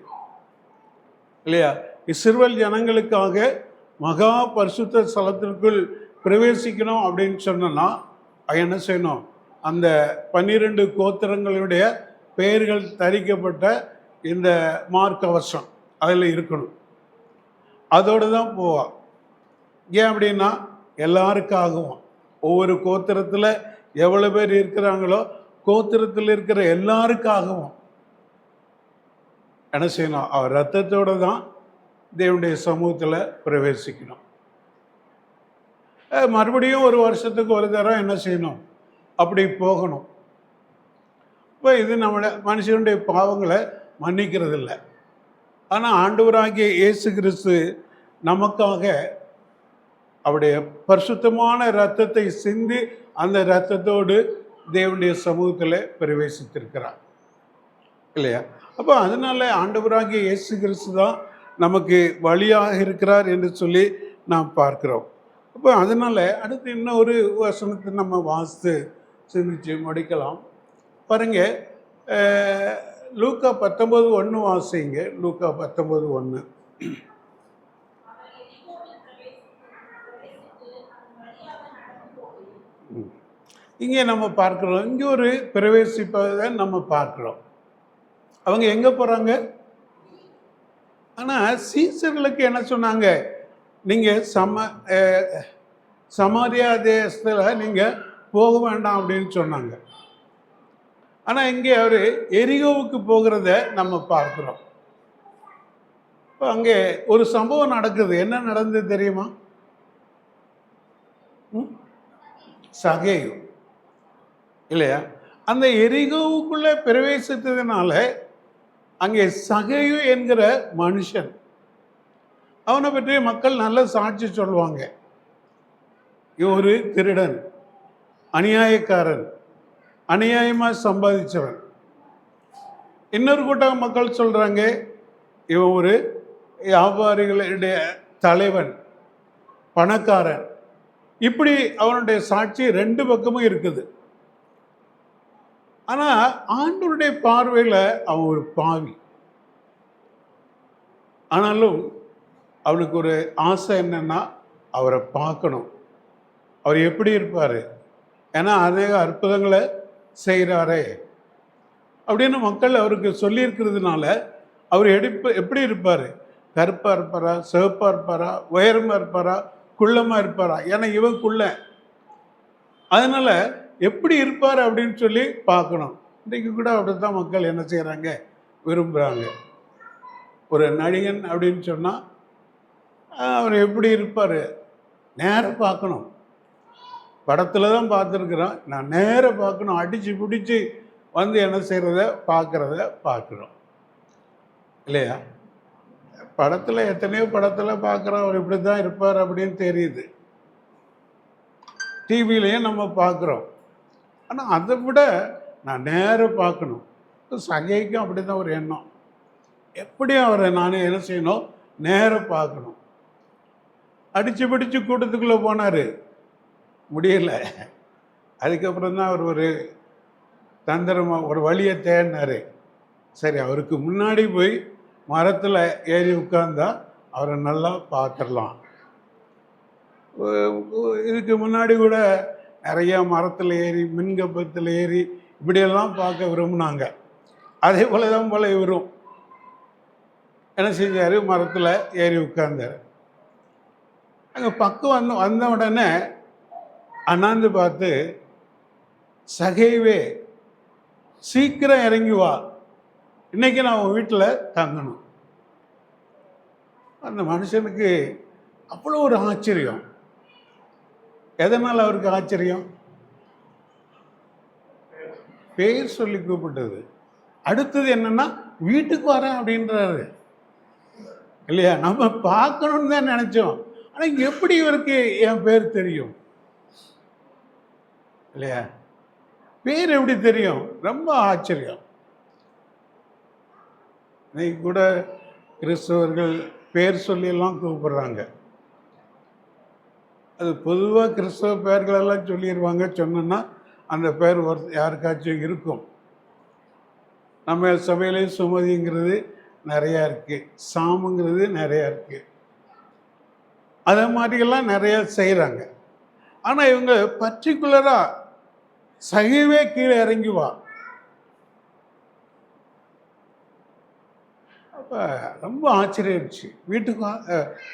இல்லையா? இஸ்ரவேல் ஜனங்களுக்காக மகா பரிசுத்த ஸ்தலத்திற்குள் பிரவேசிக்கணும் அப்படின்னு சொன்னோன்னா என்ன செய்யணும்? அந்த 12 கோத்திரங்களுடைய பெயர்கள் தரிக்கப்பட்ட இந்த மார்க்கவசம் அதில் இருக்கணும். அதோடு தான் போவான். ஏன் அப்படின்னா எல்லாருக்காகவும், ஒவ்வொரு கோத்திரத்தில் எவ்வளோ பேர் இருக்கிறாங்களோ கோத்திரத்தில் இருக்கிற எல்லாருக்காகவும் என்ன செய்யணும்? அவர் ரத்தத்தோடு தான் தேவனுடைய சமூகத்தில் பிரவேசிக்கணும். மறுபடியும் ஒரு வருஷத்துக்கு ஒரு தரம் என்ன செய்யணும்? அப்படி போகணும். இப்போ இது நம்மளை மனுஷனுடைய பாவங்களை மன்னிக்கிறது இல்லை. ஆனால் ஆண்டவராகிய இயேசு கிறிஸ்து நமக்காக அவருடைய பரிசுத்தமான இரத்தத்தை சிந்தி அந்த இரத்தத்தோடு தேவனுடைய சமூகத்தில் பிரவேசித்திருக்கிறார் இல்லையா? அப்போ அதனால ஆண்டவராகிய இயேசு கிறிஸ்து தான் நமக்கு வழியாக இருக்கிறார் என்று சொல்லி நாம் பார்க்கிறோம். அப்போ அதனால அடுத்து இன்னொரு வசனத்தை நம்ம வாசித்து சிந்திச்சு முடிக்கலாம். பாருங்க, லூக்கா 19:1 வாசிங்க. லூக்கா 19:1. இங்கே நம்ம பார்க்கிறோம், இங்கே ஒரு பிரவேசிப்பதை நம்ம பார்க்கிறோம். அவங்க எங்கே போகிறாங்க? ஆனால் சீசர்களுக்கு என்ன சொன்னாங்க? நீங்கள் சமாரியா தேசத்தில் நீங்கள் போக வேண்டாம் அப்படின்னு சொன்னாங்க. ஆனால் இங்கே அவர் எரிகோவுக்கு போகிறத நம்ம பார்க்குறோம். இப்போ அங்கே ஒரு சம்பவம் நடக்குது. என்ன நடந்தது தெரியுமா? சகேயு இல்லையா? அந்த எரிகோவுக்குள்ளே பிரவேசித்ததுனால அங்கே சகேயு என்கிற மனுஷன், அவனை பற்றி மக்கள் நல்ல சாட்சி சொல்லுவாங்க. இவன் ஒரு திருடன், அநியாயக்காரன், அநியாயமாக சம்பாதிச்சவன். இன்னொரு கூட்டம் மக்கள் சொல்கிறாங்க இவன் ஒரு வியாபாரிகளுடைய தலைவன், பணக்காரன். இப்படி அவனுடைய சாட்சி 2 பக்கமும் இருக்குது. ஆனால் ஆண்டவருடைய பார்வையில் அவன் ஒரு பாவி. ஆனாலும் அவனுக்கு ஒரு ஆசை என்னன்னா அவரை பார்க்கணும், அவர் எப்படி இருப்பார், ஏன்னா அநேக அற்புதங்களை செய்கிறாரே அப்படின்னு மக்கள் அவருக்கு சொல்லியிருக்கிறதுனால அவர் எப்படி இருப்பார்? கருப்பாக இருப்பாரா, சிவப்பாக இருப்பாரா, உயரமாக இருப்பாரா, குள்ளமாக இருப்பாரா? ஏன்னா இவன் குள்ள, அதனால் எப்படி இருப்பார் அப்படின்னு சொல்லி பார்க்கணும். இன்றைக்கு கூட அப்படி தான் மக்கள் என்ன செய்கிறாங்க, விரும்புகிறாங்க. ஒரு நடிகன் அப்படின்னு சொன்னால் அவர் எப்படி இருப்பார் நேராக பார்க்கணும். படத்தில் தான் பார்த்துருக்குறோம், நான் நேராக பார்க்கணும், அடித்து பிடிச்சி வந்து என்ன செய்கிறத பார்க்குறோம் இல்லையா? படத்தில் எத்தனையோ படத்தில் பார்க்குறோம் அவர் இப்படி தான் இருப்பார் அப்படின்னு தெரியுது, டிவிலையும் நம்ம பார்க்குறோம். ஆனால் அதை விட நான் நேராக பார்க்கணும். சகைக்கும் அப்படி தான் ஒரு எண்ணம், எப்படியும் அவரை நானே என்ன செய்யணும், நேராக பார்க்கணும். அடித்து பிடிச்சி கூட்டத்துக்குள்ளே போனார், முடியல. அதுக்கப்புறம் தான் அவர் ஒரு தந்திரமாக ஒரு வழியை தேடினார். சரி, அவருக்கு முன்னாடி போய் மரத்தில் ஏறி உட்கார்ந்தா அவரை நல்லா பார்த்துடலாம். இதுக்கு முன்னாடி கூட நிறையா மரத்தில் ஏறி, மின்கம்பத்தில் ஏறி இப்படியெல்லாம் பார்க்க விரும்பினாங்க. அதே போல தான் போல இவரும் என்ன செஞ்சார், மரத்தில் ஏறி உட்கார்ந்தார். அங்கே பக்கம் வந்த உடனே அண்ணாந்து பார்த்து, சகைவே சீக்கிரம் இறங்கி வா, இன்னைக்கு நான் உன் வீட்டில் தங்கணும். அந்த மனுஷனுக்கு அவ்வளோ ஒரு ஆச்சரியம். எதனால் அவருக்கு ஆச்சரியம்? பேர் சொல்லி கூப்பிட்டது. அடுத்தது என்னன்னா, வீட்டுக்கு வரேன் அப்படின்றாரு இல்லையா? நம்ம பார்க்கணும்னு தான் நினைச்சோம், ஆனால் எப்படி இவருக்கு என் பேர் தெரியும் இல்லையா? பேர் எப்படி தெரியும்? ரொம்ப ஆச்சரியம். இன்னைக்கு கூட கிறிஸ்தவர்கள் பேர் சொல்லியெல்லாம் கூப்பிடுறாங்க. அது பொதுவாக கிறிஸ்தவ பெயர்களெல்லாம் சொல்லிடுவாங்க. சொன்னோன்னா அந்த பேர் யாருக்காச்சும் இருக்கும். நம்ம சபையிலையும் சுமதிங்கிறது நிறையா இருக்குது, சாமுங்கிறது நிறையா இருக்குது. அதை மாதிரியெல்லாம் நிறையா செய்கிறாங்க. ஆனால் இவங்க பர்டிகுலராக சகிவே கீழே இறங்கி வா. அப்போ ரொம்ப ஆச்சரியிடுச்சு. வீட்டுக்கு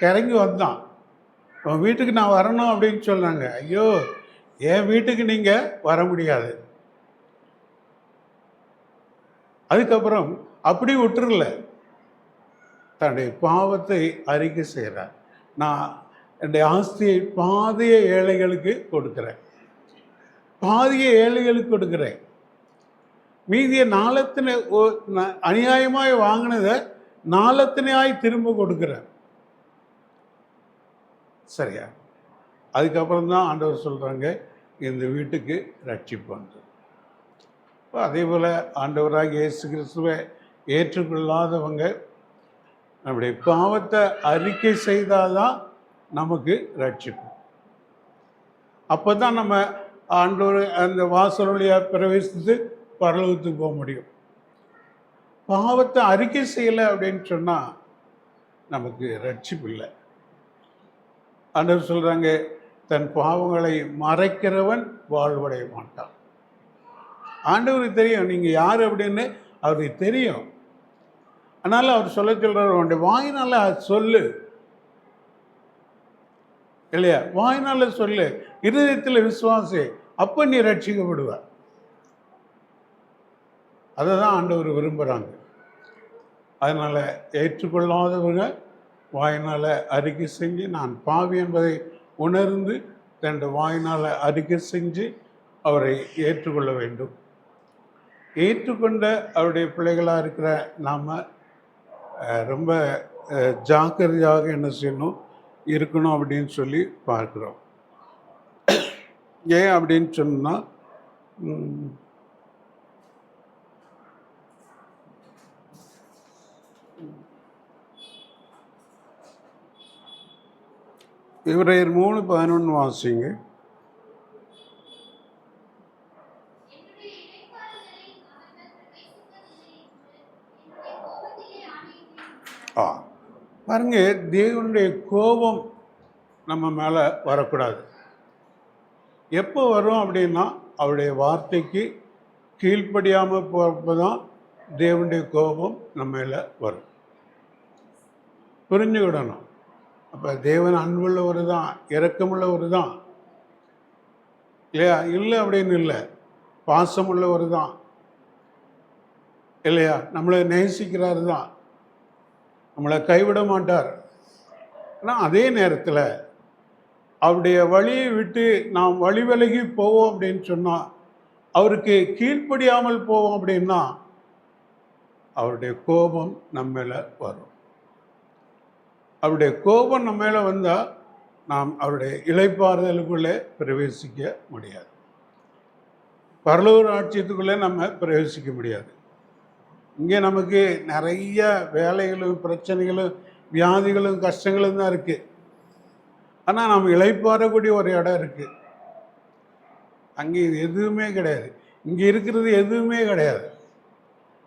இறங்கி வந்தான். உன் வீட்டுக்கு நான் வரணும் அப்படின்னு சொன்னாங்க. ஐயோ, என் வீட்டுக்கு நீங்கள் வர முடியாது. அதுக்கப்புறம் அப்படி விட்டுருல, தன்னுடைய பாவத்தை அறிக்கை செய்கிறார். நான் என்னுடைய ஆஸ்தியை பாதிய ஏழைகளுக்கு கொடுக்குறேன், பாதிய ஏழைகளுக்கு கொடுக்குறேன், மீதிய நாளத்தின அநியாயமாய் வாங்கினதை நாளத்தினாய் திரும்ப கொடுக்குறேன். சரியா? அதுக்கப்புறம் தான் ஆண்டவர் சொல்கிறாங்க, இந்த வீட்டுக்கு ரட்சிப்பு வந்து. அதே போல் ஆண்டவராக இயேசு கிறிஸ்துவை ஏற்றுக்கொள்ளாதவங்க நம்முடைய பாவத்தை அறிக்கை செய்தால்தான் நமக்கு ரட்சிப்பு. அப்போ தான் நம்ம ஆண்டவர் அந்த வாசல் வழியாக பிரவேசித்து பரலோகத்துக்கு போக முடியும். பாவத்தை அறிக்கை செய்யலை அப்படின்னு சொன்னால் நமக்கு ரட்சிப்பு இல்லை. ஆண்டவர் சொல்கிறாங்க, தன் பாவங்களை மறைக்கிறவன் வாழ்வடைய மாட்டான். ஆண்டவருக்கு தெரியும் நீங்கள் யார் அப்படின்னு அவருக்கு தெரியும். அதனால் அவர் சொல்கிறார், அவனுடைய வாயினால் சொல்லு, இல்லையா? வாயினால் சொல்லு, இருதயத்தில் விசுவாசி, அப்போ நீ ரட்சிக்கப்படுவ. அதை தான் ஆண்டவர் விரும்புகிறாங்க. அதனால் ஏற்றுக்கொள்ளாதவங்க வாயினால் அறிக்கை செஞ்சு, நான் பாவி என்பதை உணர்ந்து தன் வாயினால் அறிக்கை செஞ்சு அவரை ஏற்றுக்கொள்ள வேண்டும். ஏற்றுக்கொண்ட அவருடைய பிள்ளைகளாக இருக்கிற நாம் ரொம்ப ஜாக்கிரதையாக என்ன செய்யணும், இருக்கணும் அப்படின்னு சொல்லி பார்க்குறோம். ஏன் அப்படின்னு சொன்னால், எபிரேயர் 3:11 வாசிங்க. பாருங்க, தேவனுடைய கோபம் நம்ம மேலே வரக்கூடாது. எப்போ வரும் அப்படின்னா, அவருடைய வார்த்தைக்கு கீழ்ப்படியாமல் போகிறப்ப தான் தேவனுடைய கோபம் நம்ம மேலே வரும். புரிஞ்சுக்கிடணும். அப்போ தேவன் அன்புள்ளவர் தான், இரக்கமுள்ளவர் தான், இல்லையா? இல்லை அப்படின்னு இல்லை, பாசமுள்ளவர் தான், இல்லையா? நம்மளை நேசிக்கிறாரு தான், நம்மளை கைவிட மாட்டார். ஆனால் அதே நேரத்தில் அவருடைய வழியை விட்டு நாம் வழி விலகி போவோம் அப்படின்னு சொன்னால், அவருக்கு கீழ்ப்படியாமல் போவோம் அப்படின்னா அவருடைய கோபம் நம்ம மேலே வரும். அவருடைய கோபம் நம்ம மேலே வந்தால் நாம் அவருடைய இளைப்பாறுதலுக்குள்ளே பிரவேசிக்க முடியாது. பரலோக ராஜ்யத்துக்குள்ளே நம்ம பிரவேசிக்க முடியாது. இங்கே நமக்கு நிறைய வேலைகளும் பிரச்சனைகளும் வியாதிகளும் கஷ்டங்களும் தான் இருக்குது. ஆனால் நம்ம இளைப்பாறக்கூடிய ஒரு இடம் இருக்குது. அங்கே எதுவுமே கிடையாது. இங்கே இருக்கிறது எதுவுமே கிடையாது.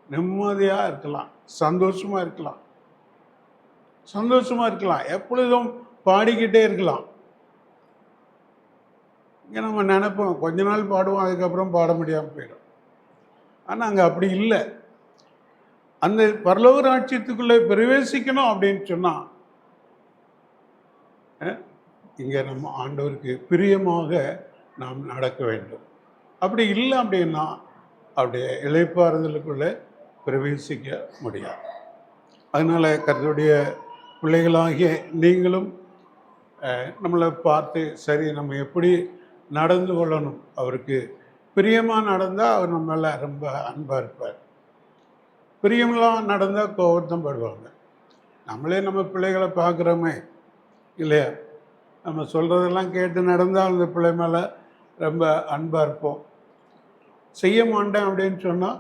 நிம்மதியாக இருக்கலாம், சந்தோஷமாக இருக்கலாம், சந்தோஷமாக இருக்கலாம், எப்பொழுதும் பாடிக்கிட்டே இருக்கலாம். இங்கே நம்ம நினைப்போம், கொஞ்ச நாள் பாடுவோம், அதுக்கப்புறம் பாட முடியாமல் போயிடும். ஆனால் அங்கே அப்படி இல்லை. அந்த பரலோக ராஜ்யத்துக்குள்ளே பிரவேசிக்கணும் அப்படின்னு சொன்னால் இங்கே நம்ம ஆண்டவருக்கு பிரியமாக நாம் நடக்க வேண்டும். அப்படி இல்லை அப்படின்னா அவருடைய இளைப்பாறுதலுக்குள்ளே பிரவேசிக்க முடியாது. அதனால் கர்த்தருடைய பிள்ளைகளாகிய நீங்களும் நம்மளை பார்த்து, சரி நம்ம எப்படி நடந்து கொள்ளணும், அவருக்கு பிரியமாக நடந்தால் அவர் நம்ம மேலே ரொம்ப அன்பாக இருப்பார். பிரியமெல்லாம் நடந்தால் கோபத்தம் படுவாங்க. நம்மளே நம்ம பிள்ளைகளை பார்க்குறோமே, இல்லையா? நம்ம சொல்கிறதெல்லாம் கேட்டு நடந்தால் அந்த பிள்ளை மேலே ரொம்ப அன்பாக இருப்போம். செய்ய மாட்டேன் அப்படின்னு சொன்னால்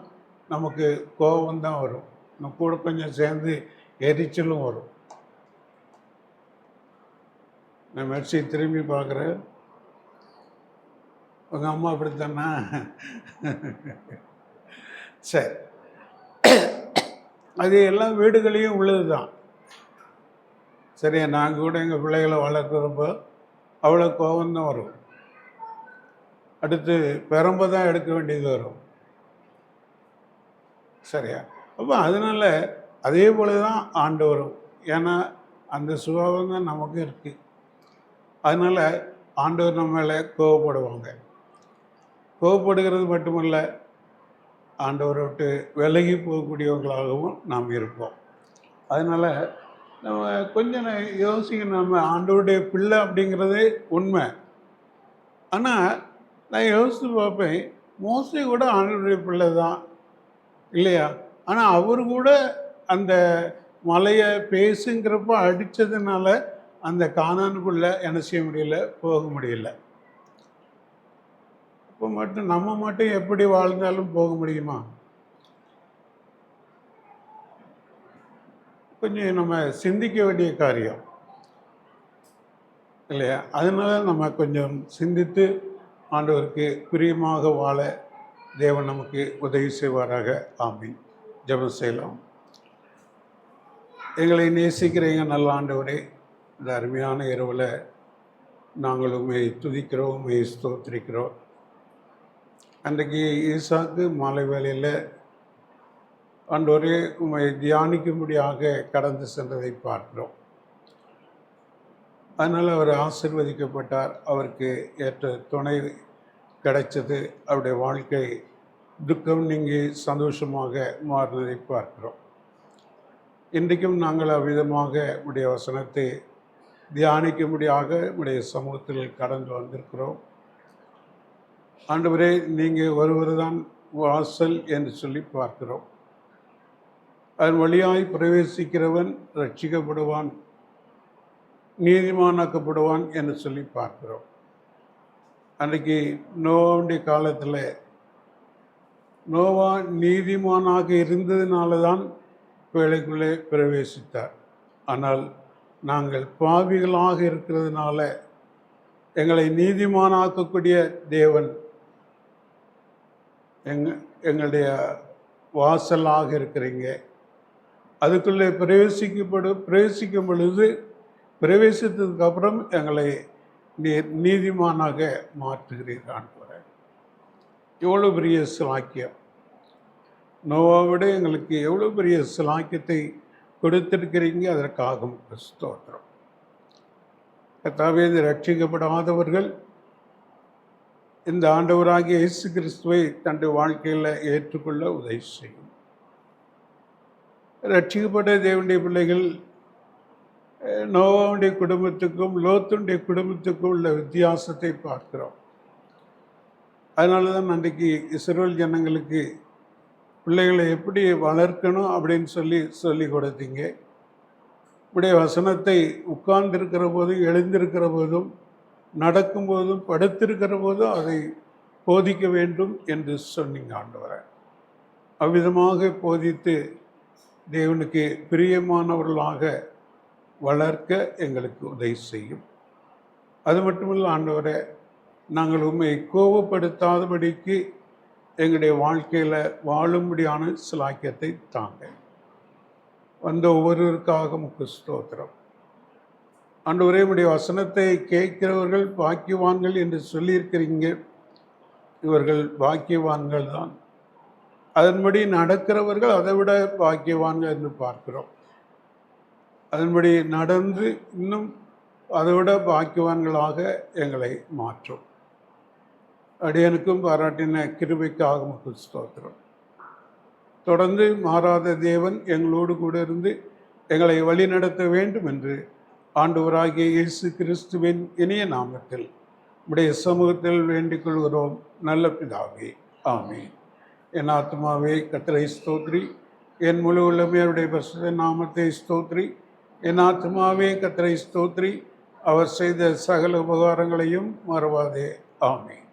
நமக்கு கோபம்தான் வரும். நம்ம கூட கொஞ்சம் சேர்ந்து எரிச்சலும் வரும். நான் மெர்சி திரும்பி பார்க்குறேன், உங்கள் அம்மா அப்படித்தானே? சரி, அது எல்லா வீடுகளையும் உள்ளது தான். சரியா, நாங்கள் கூட எங்கள் பிள்ளைகளை வளர்க்குறப்போ அவ்வளோ கோபம்தான் வரும். அடுத்து பெரம்ப தான் எடுக்க வேண்டியது வரும். சரியா, அப்போ அதனால் அதே போல தான் ஆண்டவரும். ஏன்னா அந்த சுபாவம் தான் நமக்கு இருக்குது. அதனால் ஆண்டவர் நம்ம மேலே கோவப்படுவாங்க. கோவப்படுகிறது மட்டுமல்ல, ஆண்டவரை விட்டு விலகி போகக்கூடியவங்களாகவும் நாம் இருப்போம். அதனால் நம்ம கொஞ்சம் யோசிக்கணும். நம்ம ஆண்டவருடைய பிள்ளை அப்படிங்கிறதே உண்மை. ஆனால் நான் யோசித்து பார்ப்பேன், மோசே கூட ஆண்டவருடைய பிள்ளை தான் இல்லையா? ஆனால் அவர் கூட அந்த மலையை பேசுங்கிறப்ப அடித்ததுனால அந்த கானானுக்குள்ளே என்ன செய்ய முடியல, போக முடியல. இப்போ மட்டும் நம்ம மட்டும் எப்படி வாழ்ந்தாலும் போக முடியுமா? கொஞ்சம் நம்ம சிந்திக்க வேண்டிய காரியம் இல்லையா? அதனால நம்ம கொஞ்சம் சிந்தித்து ஆண்டவருக்கு பிரியமாக வாழ தேவன் நமக்கு உதவி செய்வாராக. ஆமீன். ஜெபம் செய்யலாம். எங்களை நேசிக்கிற எங்கள் நல்ல ஆண்டவரே, இந்த அருமையான இரவில் நாங்கள் உண்மை துதிக்கிறோம், உண்மை ஸ்தோத்திரிக்கிறோம். அன்றைக்கு ஈசாக்கு மாலை வேளையில் ஆண்டவரே உண்மை தியானிக்கும்படியாக கடந்து சென்றதை பார்க்கிறோம். அதனால் அவர் ஆசீர்வதிக்கப்பட்டார். அவருக்கு ஏற்ற துணை கிடைச்சது. அவருடைய வாழ்க்கை துக்கம் நீங்கி சந்தோஷமாக மாறினதை பார்க்கிறோம். இன்றைக்கும் நாங்கள் அவ்விதமாக உடைய வசனத்தை தியானிக்கும்படியாக உடைய சமூகத்தில் கடந்து வந்திருக்கிறோம். ஆண்டவரே, நீங்கள் ஒருவர் தான் வாசல் என்று சொல்லி பார்க்கிறோம். அதன் வழியாய் பிரவேசிக்கிறவன் ரட்சிக்கப்படுவான், நீதிமானாக்கப்படுவான் என்று சொல்லி பார்க்கிறோம். அன்றைக்கு நோவாவுடைய காலத்தில் நோவா நீதிமானாக இருந்ததுனால தான் வேலைக்குள்ளே பிரவேசித்தார். ஆனால் நாங்கள் பாவிகளாக இருக்கிறதுனால எங்களை நீதிமானாக்கக்கூடிய தேவன் எங்களுடைய வாசலாக இருக்கிறீங்க. அதுக்குள்ளே பிரவேசிக்கும் பொழுது பிரவேசித்ததுக்கு அப்புறம் எங்களை நீதிமானாக மாற்றுகிறீர்கள். எவ்வளோ பெரிய சிலாக்கியம்! நோவாவிட எங்களுக்கு எவ்வளோ பெரிய சிலாக்கியத்தை கொடுத்திருக்கிறீங்க. அதற்காக ஸ்தோத்திரம். கர்த்தாவே, இந்த ரட்சிக்கப்படாதவர்கள் இந்த ஆண்டவராகிய இயேசு கிறிஸ்துவை தன்னுடைய வாழ்க்கையில் ஏற்றுக்கொள்ள உதவி செய்யும். ரட்சிக்கப்பட்ட தேவனுடைய பிள்ளைகள் நோவாவுடைய குடும்பத்துக்கும் லோத்துடைய குடும்பத்துக்கும் உள்ள வித்தியாசத்தை பார்க்கிறோம். அதனால தான் அன்றைக்கு இஸ்ரவேல் ஜனங்களுக்கு பிள்ளைகளை எப்படி வளர்க்கணும் அப்படின்னு சொல்லி கொடுத்தீங்க. உடைய வசனத்தை உட்கார்ந்திருக்கிற போதும் எழுந்திருக்கிற போதும் நடக்கும்போதும் படுத்திருக்கிற போதும் அதை போதிக்க வேண்டும் என்று சொன்னீங்க ஆண்டவரை. அவ்விதமாக போதித்து தேவனுக்கு பிரியமானவர்களாக வளர்க்க எங்களுக்கு உதவி செய்யும். அது மட்டுமல்ல ஆண்டவரை, நாங்கள் உண்மை கோபப்படுத்தாதபடிக்கு எங்களுடைய வாழ்க்கையில் வாழும்படியான சிலாக்கியத்தை தாங்க. வந்த ஒவ்வொருவருக்காக உமக்கு ஸ்தோத்திரம். ஆண்டவரே, உம்முடைய வசனத்தை கேட்கிறவர்கள் பாக்கியவான்கள் என்று சொல்லியிருக்கிறீங்க. இவர்கள் பாக்கியவான்கள் தான். அதன்படி நடக்கிறவர்கள் அதை விட பாக்கியவான்கள் என்று பார்க்கிறோம். அதன்படி நடந்து இன்னும் அதை விட பாக்கியவான்களாக எங்களை மாற்றும். அடியனுக்கும் பாராட்டின கிருபைக்காக உமக்கு ஸ்தோத்திரம். தொடர்ந்து மாறாத தேவன் எங்களோடு கூட இருந்து எங்களை வழி நடத்த வேண்டும் என்று ஆண்டவராகிய இயேசு கிறிஸ்துவின் இனிய நாமத்தில் உடைய சமூகத்தில் வேண்டிக் கொள்கிறோம் நல்ல பிதாவே. ஆமென். என் ஆத்மாவே கர்த்தரை ஸ்தோத்ரி, என் முழு உள்ளமே அவருடைய பரிசுத்த நாமத்தை ஸ்தோத்ரி. என் ஆத்மாவே கர்த்தரை ஸ்தோத்ரி, அவர் செய்த சகல உபகாரங்களையும் மறவாதே. ஆமென்.